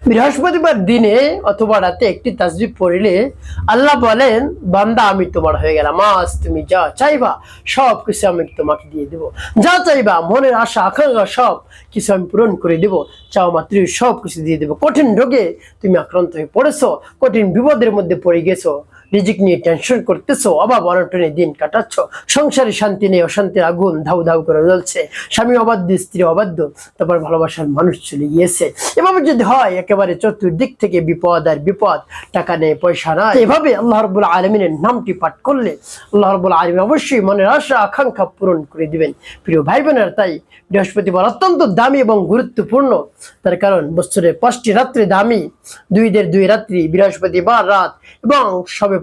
বৃহস্পতিবার দিনে অথবা রাতে একটি তাসবিহ পড়লে আল্লাহ বলেন, বান্দা আমি তোমার হয়ে গেলাম, আজ তুমি যা চাইবা সব কিছু আমি তোমাকে দিয়ে দেব। যা চাইবা মনের আশা আকাঙ্ক্ষা সব কিছু আমি পূরণ করে দেব। চাও মাত্রই সব কিছু দিয়ে দেব। কঠিন রোগে তুমি আক্রান্ত হয়ে পড়েছো, কঠিন বিপদের মধ্যে পড়ে গেছো, রিজিক নিয়ে টেনশন করতেছো, অভাব অনটনে দিন কাটাচ্ছ, সংসারে শান্তি নেই, অশান্তির আগুন ধাউ ধাউ করে জ্বলছে, স্বামী অবাধ্য, স্ত্রী অবাধ্য, তারপর ভালোবাসার মানুষ চলে গিয়েছে। এভাবে যদি হয় একেবারে চতুর্দিক থেকে বিপদ আর বিপদ, টাকা নেই পয়সা নাই, এভাবে আল্লাহ রাব্বুল আলামিনের নামটি পাঠ করলে আল্লাহ রাব্বুল আলামিন অবশ্যই মনের আশা আকাঙ্ক্ষা পূরণ করে দিবেন। প্রিয় ভাই বোনেরা, তাই বৃহস্পতিবার অত্যন্ত দামি এবং গুরুত্বপূর্ণ। তার কারণ বছরে 5টি রাত্রি দামি, 2 রাত্রি, বৃহস্পতিবার রাত এবং সবে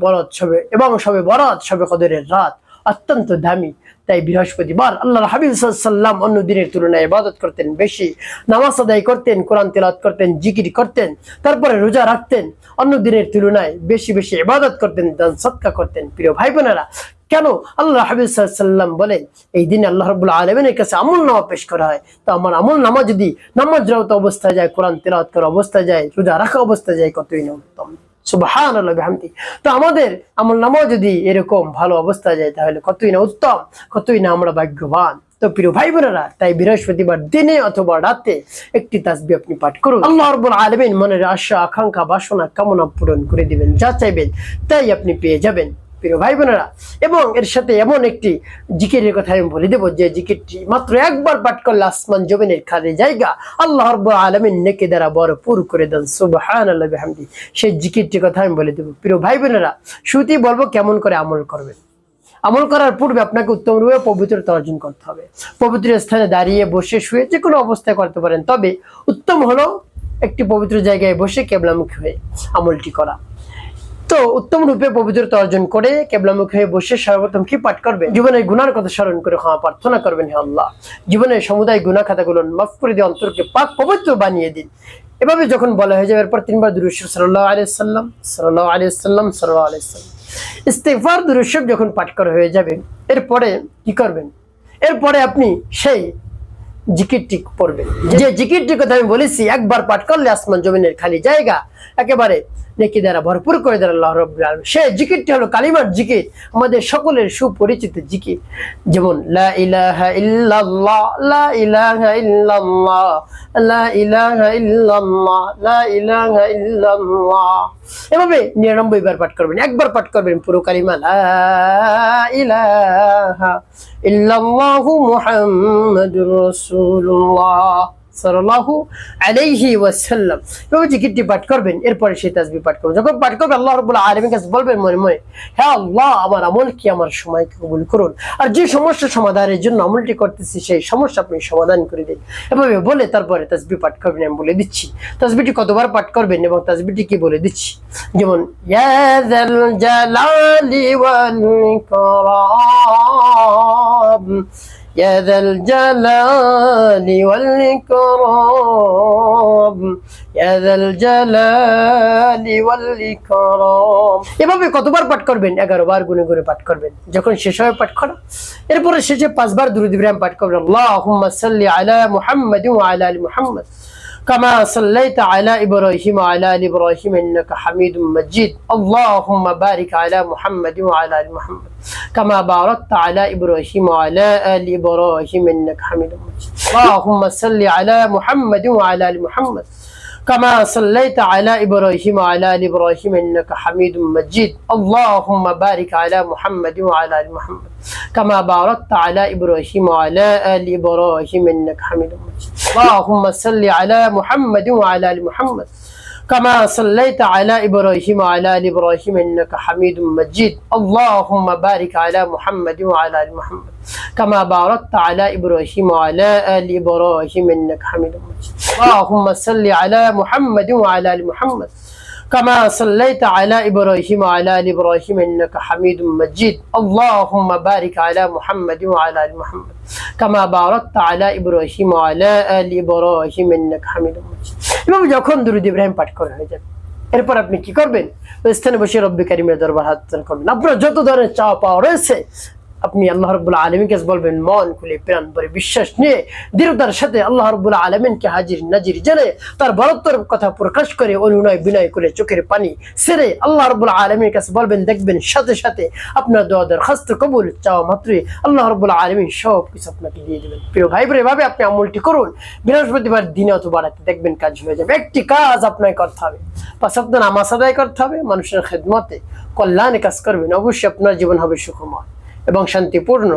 বরাত, সবে কদরের রাত অত্যন্ত দামি। তাই বৃহস্পতিবার আল্লাহর হাবিব সাল্লাল্লাহু আলাইহি ওয়াসাল্লাম অন্য দিনের তুলনায় ইবাদত করতেন বেশি, নামাজ আদায় করতেন, কোরআন তেলাওয়াত করতেন, জিকির করতেন, তারপরে রোজা রাখতেন, অন্য দিনের তুলনায় বেশি বেশি ইবাদত করতেন, দান সদকা করতেন। প্রিয় ভাই বোনেরা, কেন আল্লাহ হাবিব সাল্লাল্লাহু আলাইহি ওয়াসাল্লাম বলেন এই দিনে আল্লাহ রাব্বুল আলামিনের কাছে আমলনামা পেশ করা হয়। তো আমার আমলনামা যদি নামাজরত অবস্থায় যায়, কোরআন তেলাওয়াত করা অবস্থায় যায়, রোজা রাখা অবস্থায় যায়, কতই না উত্তম। সুবহানাল্লাহ বিহামদি। তো আমাদের আমলনামা যদি এরকম ভালো অবস্থায় যায় তাহলে কতই না উত্তম, কতই না আমরা ভাগ্যবান। তো প্রিয় ভাই বোনেরা, তাই বৃহস্পতিবার দিনে অথবা রাতে একটি তাসবিহ আপনি পাঠ করুন। আল্লাহ রাব্বুল আলামিন মনের আশা আকাঙ্ক্ষা বাসনা কামনা পূরণ করে দিবেন। যা চাইবেন তাই আপনি পেয়ে যাবেন। প্রিয় ভাই বোনেরা, এবং এর সাথে এমন একটি জিকিরের কথা আমি বলে দেব যে জিকিরটি মাত্র একবার পাঠ করলে আসমান জমিনের খালি জায়গা আল্লাহ রাব্বুল আলামিন নেকি দ্বারা ভরপুর করে দেন। সুবহানাল্লাহ বিহামদি। সেই জিকিরটির কথা আমি বলে দেব। প্রিয় ভাই বোনেরা, শুরুতেই বলবো কেমন করে আমল করবেন। আমল করার পূর্বে আপনাকে উত্তমরূপে পবিত্রতা অর্জন করতে হবে। পবিত্র স্থানে দাঁড়িয়ে, বসে, শুয়ে যে কোনো অবস্থায় করতে পারেন, তবে উত্তম হলো একটি পবিত্র জায়গায় বসে কেবলামুখী হয়ে আমলটি করা। তো উত্তম রূপে পবিত্রতা অর্জন করে কেবলামুখী হয়ে বসে সর্বপ্রথম কি পাঠ করবেন? জীবনের গুনার কথা স্মরণ করে ক্ষমা প্রার্থনা করবেন, হে আল্লাহ জীবনের সমুদায় গুনাহ খাতাগুলো মাফ করে দিয়ে অন্তরকে পাক পবিত্র বানিয়ে দিন। এভাবে যখন বলা হয়ে যাবে, এরপর 3বার দুরূদ শরীফ সাল্লাল্লাহু আলাইহি ওয়াসাল্লাম, সাল্লাল্লাহু আলাইহি ওয়াসাল্লাম, সাল্লাল্লাহু আলাইহি ওয়াসাল্লাম, ইস্তিগফার দুরূদ শরীফ যখন পাঠ করা হয়ে যাবে, এরপরে কি করবেন? এরপরে আপনি সেই জিকিরটি পড়বেন। যে জিকিরটির কথা আমি বলেছি, একবার পাঠ করলে আসমান জমিনের খালি জায়গা একেবারে নেকি দ্বারা ভরপুর করে দেন আল্লাহ রাব্বুল আলামিন। সেই জিকিরটি হলো কালিমার জিকির, আমাদের সকলের সুপরিচিত জিকির, যেমন লা ইলাহা ইল্লাল্লাহ, লা ইলাহা ইল্লাল্লাহ, লা ইলাহা ইল্লাল্লাহ, লা ইলাহা ইল্লাল্লাহ। এভাবে 99 বার পাঠ করবেন। একবার পাঠ করবেন পুরো কালিমা লা ইলাহা ইল্লাল্লাহু মুহাম্মাদুর রাসূলুল্লাহ সাল্লাল্লাহু আলাইহি ওয়াসাল্লাম। এভাবে জিকিরটি পাঠ করবেন। এরপরে সেই তাসবিহ পাঠ করবেন। যখন পাঠ করবেন আল্লাহ রাব্বুল আলামিনের কাছে বলবেন মনে মনে, হে আল্লাহ আমার আমল কি, আমার সময়কে কবুল করুন, আর যে সমস্যা সমাধানের জন্য আমলটি করতেছি সেই সমস্যা আপনি সমাধান করে দিন। এভাবে বলে তারপরে তাসবিহ পাঠ করবেন। আমি বলে দিচ্ছি তাসবিহটি কতবার পাঠ করবেন এবং তাসবিহটি কি বলে দিচ্ছি। যেমন ইয়া যাল জালালি ওয়াল ইকরাম, يا ذا الجلال والإكرام, يا ذا الجلال والإكرام। এভাবে কতবার পাঠ করবেন? 11 বার গুনে গুনে পাঠ করবেন। যখন শেষ হবে পাঠ করা, এরপরে শেষে 5 বার দুরূদ ইব্রাহিম পাঠ করবেন। আল্লাহুম্মা সাল্লি আলা মুহাম্মাদ ওয়া আলা আলি মুহাম্মাদ كما صليت على إبراهيم وعلى آل إبراهيم إنك حميد مجيد. اللهم بارك على محمد وعلى آل محمد كما باركت على إبراهيم وعلى آل إبراهيم إنك حميد مجيد. اللهم صل على محمد وعلى آل محمد كما صليت على إبراهيم وعلى آل إبراهيم إنك حميد مجيد. اللهم بارك على محمد وعلى آل محمد كما باركت على إبراهيم وعلى آل إبراهيم إنك حميد مجيد. اللهم صل على محمد وعلى آل محمد كما صليت على إبراهيم وعلى آل إبراهيم إنك حميد مجيد. اللهم بارك على محمد وعلى آل محمد كما باركت على إبراهيم وعلى آل إبراهيم إنك حميد مجيد. اللهم صل على محمد وعلى آل محمد كما صليت على إبراهيم وعلى آل إبراهيم إنك حميد مجيد. اللهم بارك على محمد وعلى آل محمد كما باركت على إبراهيم وعلى آل إبراهيم إنك حميد مجيد. এভাবে যখন দুরূদ ইব্রাহিম পাঠ করা হয়ে যাবে, এরপর আপনি কি করবেন? ওই স্থানে বসে রব্বে কারিমের দরবার হাত করবেন। আপনার যত ধরনের চাওয়া পাওয়া রয়েছে আপনি আল্লাহ রাব্বুল আলামিনের কাছে বলবেন মন খুলে প্রাণ ভরে বিশ্বাস নিয়ে দৃঢ়তার সাথে আল্লাহ রাব্বুল আলামিনকে হাজির নাজির জেনে তার বরত্বের কথা প্রকাশ করে অনুনয় বিনয় করে চোখের পানি ছেড়ে আল্লাহ রাব্বুল আলামিনের কাছে বলবেন, দেখবেন সাথে সাথে আপনার দোয়া দরখাস্ত কবুল চাওয়া মাত্রই আল্লাহ রাব্বুল আলামিন সব কিছু আপনাকে দিয়ে দেবেন। প্রিয় ভাই বোন, এভাবে আপনি আমলটি করুন, বৃহস্পতিবার দিনে অথবা রাতে, দেখবেন কাজ হয়ে যাবে। একটি কাজ আপনাকে করতে হবে, 5 ওয়াক্ত নামাজ আদায় করতে হবে, মানুষের খেদমতে কল্যাণে কাজ করবেন, অবশ্যই আপনার জীবন হবে সুখময় এবং শান্তিপূর্ণ।